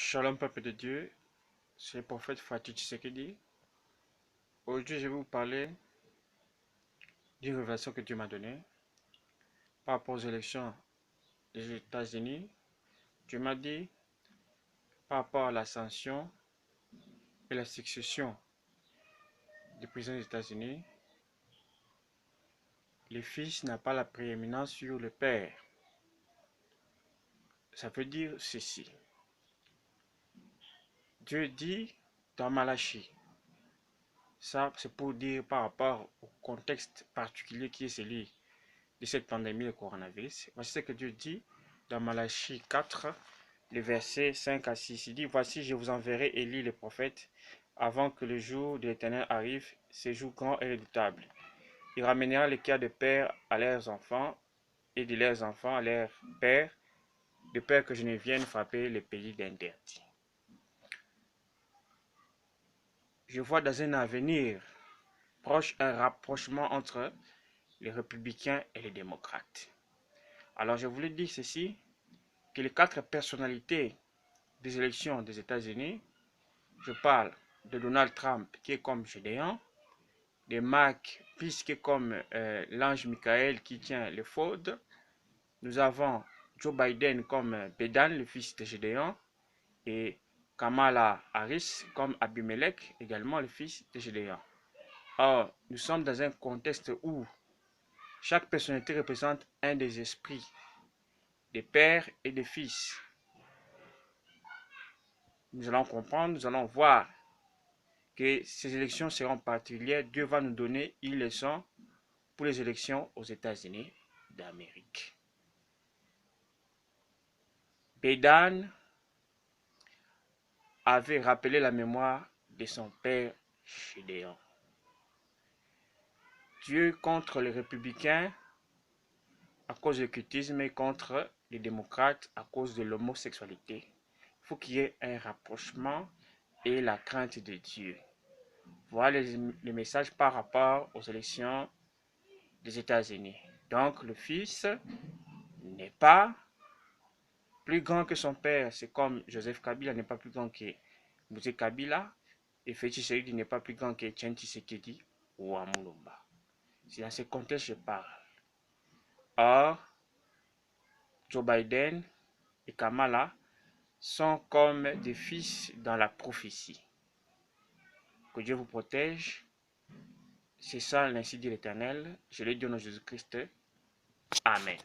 Shalom peuple de Dieu, c'est le prophète Fatou Tshisekedi. Aujourd'hui, je vais vous parler d'une révélation que Dieu m'a donnée par rapport aux élections des États-Unis. Dieu m'a dit par rapport à l'ascension et la succession du président des États-Unis, le fils n'a pas la prééminence sur le père. Ça veut dire ceci. Dieu dit dans Malachie, ça c'est pour dire par rapport au contexte particulier qui est celui de cette pandémie de coronavirus. Voici ce que Dieu dit dans Malachie 4, les versets 5 à 6. Il dit, voici, je vous enverrai Élie le prophète, avant que le jour de l'Éternel arrive, ce jour grand et redoutable. Il ramènera les cœurs de pères à leurs enfants, et de leurs enfants à leurs pères, de peur que je ne vienne frapper les pays d'interdit. Je vois dans un avenir proche un rapprochement entre les républicains et les démocrates. Alors je voulais dire ceci, que les 4 personnalités des élections des États-Unis, je parle de Donald Trump qui est comme Gédéon, de Mark Peace qui est comme l'ange Michael qui tient l'éphod, nous avons Joe Biden comme Bédan, le fils de Gédéon, et Kamala Harris comme Abimelech, également le fils de Gédéon. Or, nous sommes dans un contexte où chaque personnalité représente un des esprits, des pères et des fils. Nous allons comprendre, nous allons voir que ces élections seront particulières. Dieu va nous donner une leçon pour les élections aux États-Unis d'Amérique. Bédan avait rappelé la mémoire de son père Gédéon. Dieu contre les républicains à cause du cultisme et contre les démocrates à cause de l'homosexualité. Il faut qu'il y ait un rapprochement et la crainte de Dieu. Voilà les messages par rapport aux élections des États-Unis. Donc le fils n'est pas plus grand que son père. C'est comme Joseph Kabila n'est pas plus grand que Mouzé Kabila. Et Félix Tshisekedi n'est pas plus grand que Etienne Tshisekedi ou Amulumba. C'est dans ce contexte que je parle. Or, Joe Biden et Kamala sont comme des fils dans la prophétie. Que Dieu vous protège. C'est ça l'ainsi dit l'Éternel. Je le dis au nom de Jésus-Christ. Amen.